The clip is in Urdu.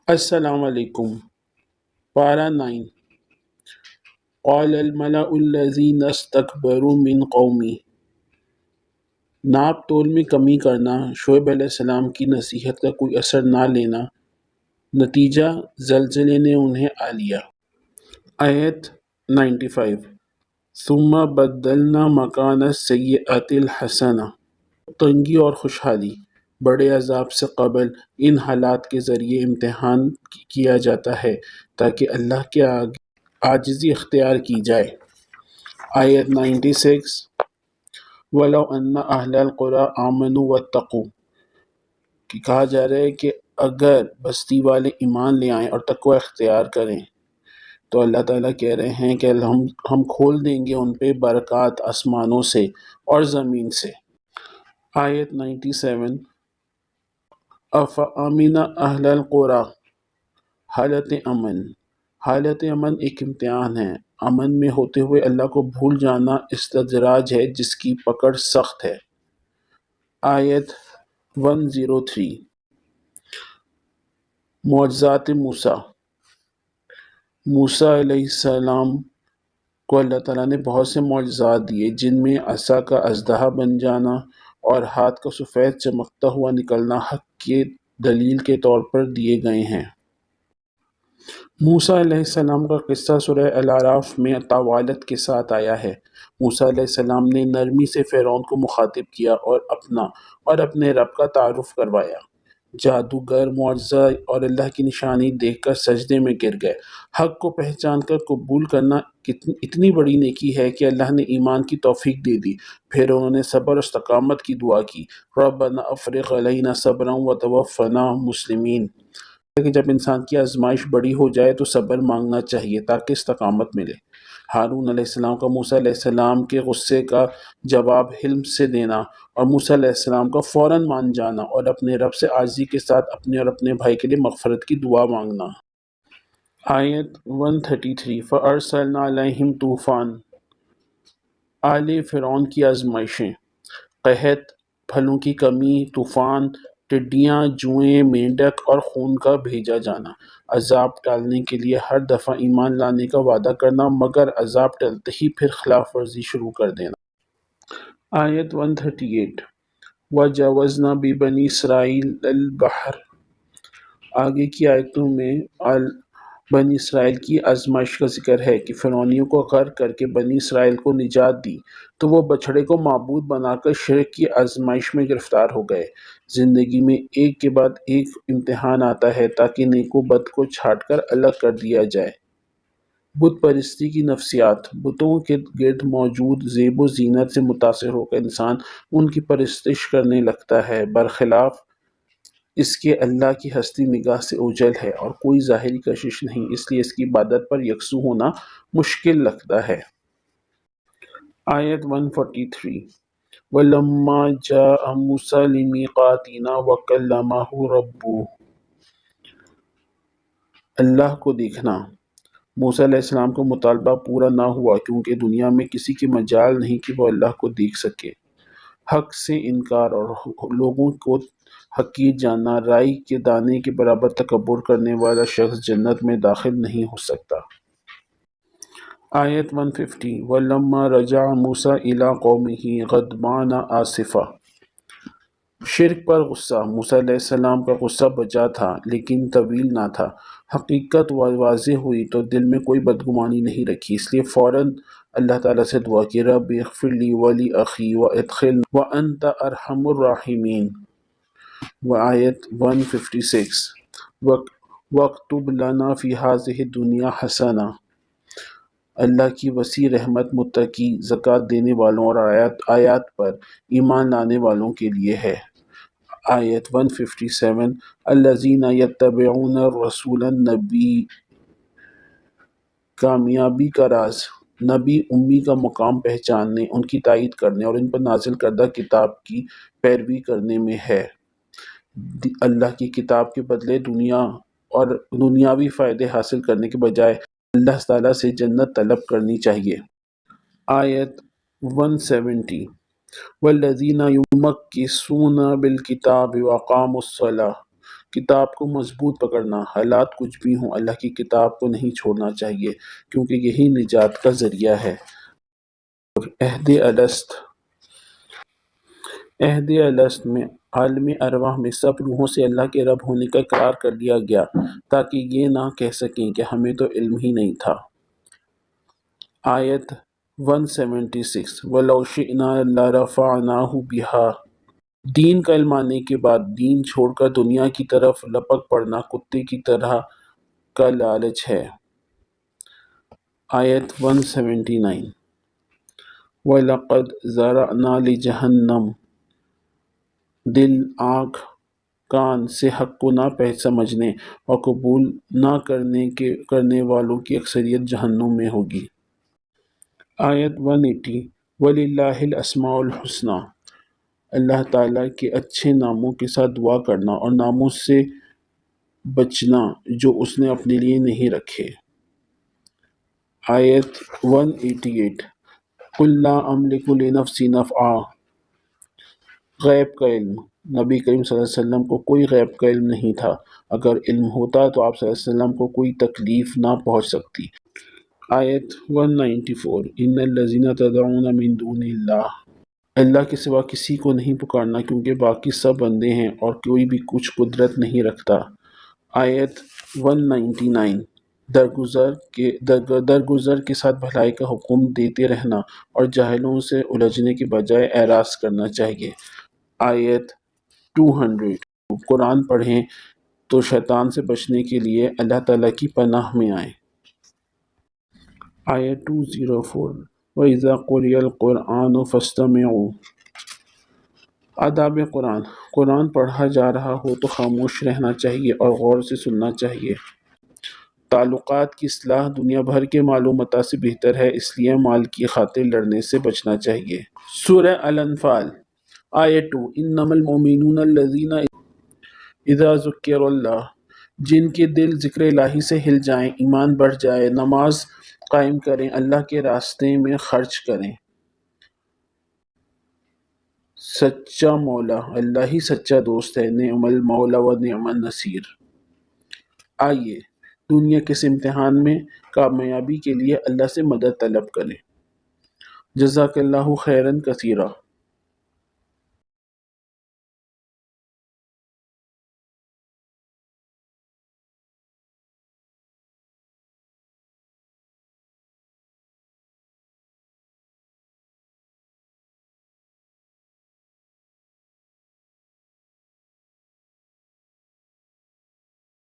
السلام علیکم۔ پارہ 9۔ قال الملأ الذین استکبروا من قومی۔ ناپ تول میں کمی کرنا، شعیب علیہ السلام کی نصیحت کا کوئی اثر نہ لینا، نتیجہ زلزلے نے انہیں آ لیا۔ آیت 95۔ ثم بدلنا مکان السیئۃ الحسنہ۔ تنگی اور خوشحالی، بڑے عذاب سے قبل ان حالات کے ذریعے امتحان کیا جاتا ہے تاکہ اللہ کے آگے عاجزی اختیار کی جائے۔ آیت 96۔ وَلَوْ أَنَّ أَهْلَ الْقُرَىٰ آمَنُوا وَاتَّقُوا۔ کہ کہا جا رہا ہے کہ اگر بستی والے ایمان لے آئیں اور تقوی اختیار کریں تو اللہ تعالیٰ کہہ رہے ہیں کہ ہم کھول دیں گے ان پہ برکات آسمانوں سے اور زمین سے۔ آیت 97۔ أَفَأَمِنَ أَهْلَ الْقُرَىٰ۔ حالت امن۔ حالت امن ایک امتحان ہے۔ امن میں ہوتے ہوئے اللہ کو بھول جانا استدراج ہے جس کی پکڑ سخت ہے۔ آیت 103۔ معجزات موسیٰ۔ موسیٰ علیہ السلام کو اللہ تعالیٰ نے بہت سے معجزات دیے جن میں عصا کا اژدہا بن جانا اور ہاتھ کا سفید چمکتا ہوا نکلنا حق کے دلیل کے طور پر دیے گئے ہیں۔ موسیٰ علیہ السلام کا قصہ سورہ الاعراف میں طوالت کے ساتھ آیا ہے۔ موسیٰ علیہ السلام نے نرمی سے فرعون کو مخاطب کیا اور اپنے رب کا تعارف کروایا۔ جادوگر معجزہ اور اللہ کی نشانی دیکھ کر سجدے میں گر گئے۔ حق کو پہچان کر قبول کرنا اتنی بڑی نیکی ہے کہ اللہ نے ایمان کی توفیق دے دی۔ پھر انہوں نے صبر اور استقامت کی دعا کی۔ ربنا افرغ علینا صبرا وتوفنا مسلمین۔ کہ جب انسان کی آزمائش بڑی ہو جائے تو صبر مانگنا چاہیے تاکہ استقامت ملے۔ ہارون علیہ السلام کا موسیٰ علیہ السلام کے غصے کا جواب حلم سے دینا اور موسیٰ علیہ السلام کا فوراً مان جانا اور اپنے رب سے عاجزی کے ساتھ اپنے اور اپنے بھائی کے لیے مغفرت کی دعا مانگنا۔ آیت 133۔ فَأَرْسَلْنَا عَلَيْهِمْ طوفان۔ آل فرعون کی آزمائشیں، قحط، پھلوں کی کمی، طوفان، ٹڈیاں، جوئیں، مینڈک اور خون کا بھیجا جانا، عذاب ٹالنے کے لیے ہر دفعہ ایمان لانے کا وعدہ کرنا مگر عذاب ٹلتے ہی پھر خلاف ورزی شروع کر دینا۔ آیت 138۔ وَجَاوَزْنَا بِبَنِي إِسْرَائِيلَ الْبَحْرَ۔ آگے کی آیتوں میں بنی اسرائیل کی آزمائش کا ذکر ہے کہ فرعونیوں کو غرق کر کے بنی اسرائیل کو نجات دی تو وہ بچھڑے کو معبود بنا کر شرک کی آزمائش میں گرفتار ہو گئے۔ زندگی میں ایک کے بعد ایک امتحان آتا ہے تاکہ نیک و بد کو چھانٹ کر الگ کر دیا جائے۔ بت پرستی کی نفسیات، بتوں کے گرد موجود زیب و زینت سے متاثر ہو کر انسان ان کی پرستش کرنے لگتا ہے، برخلاف اس کے اللہ کی ہستی نگاہ سے اوجھل ہے اور کوئی ظاہری کشش نہیں، اس لیے اس کی عبادت پر یکسو ہونا مشکل لگتا ہے۔ آیت 143۔ وَلَمَّا جَاءَ مُوسَىٰ لِمِيقَاتِنَا وَكَلَّمَهُ رَبُّهُ۔ اللہ کو دیکھنا۔ موسیٰ علیہ السلام کا مطالبہ پورا نہ ہوا کیونکہ دنیا میں کسی کی مجال نہیں کہ وہ اللہ کو دیکھ سکے۔ حق سے انکار اور لوگوں کو حقیر جاننا، رائی کے دانے کے برابر تکبر کرنے والا شخص جنت میں داخل نہیں ہو سکتا۔ آیت 150۔ وَلَمَّا رَجَعَ مُوسَىٰ إِلَىٰ قَوْمِهِ غَضْبَانَ آسِفًا۔ شرک پر غصہ۔ موسیٰ علیہ السلام کا غصہ بجا تھا لیکن طویل نہ تھا۔ حقیقت واضح ہوئی تو دل میں کوئی بدگمانی نہیں رکھی، اس لیے فوراً اللہ تعالیٰ سے دعا کی، رب اغفر لی ولی اخی وادخلنی وانت ارحم الراحمین۔ آیت 156۔ وَاکْتُبْ لَنَا فِی ہَذِهِ الدُّنْیَا حَسَنَةً۔ اللہ کی وسیع رحمت متقی، زکوٰۃ دینے والوں اور آیات پر ایمان لانے والوں کے لیے ہے۔ آیت 157۔ الذین یتبعون الرسول النبی۔ کامیابی کا راز نبی امی کا مقام پہچاننے، ان کی تائید کرنے اور ان پر نازل کردہ کتاب کی پیروی کرنے میں ہے۔ اللہ کی کتاب کے بدلے دنیاوی فائدے حاصل کرنے کے بجائے اللہ تعالیٰ سے جنت طلب کرنی چاہیے۔ آیت 170۔ والذین یمکثون بالکتاب واقاموا الصلاۃ۔ کتاب کو مضبوط پکڑنا، حالات کچھ بھی ہوں اللہ کی کتاب کو نہیں چھوڑنا چاہیے کیونکہ یہی نجات کا ذریعہ ہے۔ عہد الست عہد الست میں عالم ارواح میں سب روحوں سے اللہ کے رب ہونے کا اقرار کر لیا گیا تاکہ یہ نہ کہہ سکیں کہ ہمیں تو علم ہی نہیں تھا۔ آیت 176 وَلَوْ شِئْنَا لَرَفَعْنَاهُ بِهَا دین کا علم آنے کے بعد دین چھوڑ کر دنیا کی طرف لپک پڑنا کتے کی طرح کا لالچ ہے۔ آیت 179 وَلَقَدْ ذَرَأْنَا لِجَهَنَّمَ دل، آنکھ، کان سے حق کو نہ سمجھنے اور قبول نہ کرنے والوں کی اکثریت جہنم میں ہوگی۔ آیت 180 وَلِلَّهِ الْأَسْمَاءُ الْحُسْنَى اللہ تعالیٰ کے اچھے ناموں کے ساتھ دعا کرنا اور ناموں سے بچنا جو اس نے اپنے لیے نہیں رکھے۔ آیت 188 قُلْ لَا أَمْلِكُ لِنَفْسِي نَفْعًا غیب کا علم، نبی کریم صلی اللہ علیہ وسلم کو کوئی غیب کا علم نہیں تھا، اگر علم ہوتا تو آپ صلی اللہ علیہ وسلم کو کوئی تکلیف نہ پہنچ سکتی۔ آیت 194 ان الذین تدعون من دون اللہ کے سوا کسی کو نہیں پکارنا کیونکہ باقی سب بندے ہیں اور کوئی بھی کچھ قدرت نہیں رکھتا۔ آیت 199 درگزر کے ساتھ بھلائی کا حکم دیتے رہنا اور جاہلوں سے الجھنے کے بجائے اعراض کرنا چاہیے۔ آیت 200 قرآن پڑھیں تو شیطان سے بچنے کے لیے اللہ تعالیٰ کی پناہ میں آئیں۔ آیت 204 وَإِذَا قُرِئَ الْقُرْآنُ فَاسْتَمِعُوا آداب قرآن پڑھا جا رہا ہو تو خاموش رہنا چاہیے اور غور سے سننا چاہیے۔ تعلقات کی اصلاح دنیا بھر کے مال و متاع سے بہتر ہے، اس لیے مال کی خاطر لڑنے سے بچنا چاہیے۔ سورہ الانفال آیت 2 انما المؤمنون الذین اذا ذکر اللہ جن کے دل ذکر الہی سے ہل جائیں، ایمان بڑھ جائے، نماز قائم کریں، اللہ کے راستے میں خرچ کریں۔ سچا مولا اللہ ہی سچا دوست ہے، نعم المولا و نعم النصیر۔ آئیے دنیا کے اس امتحان میں کامیابی کے لیے اللہ سے مدد طلب کریں۔ جزاک اللہ خیرا کثیرا۔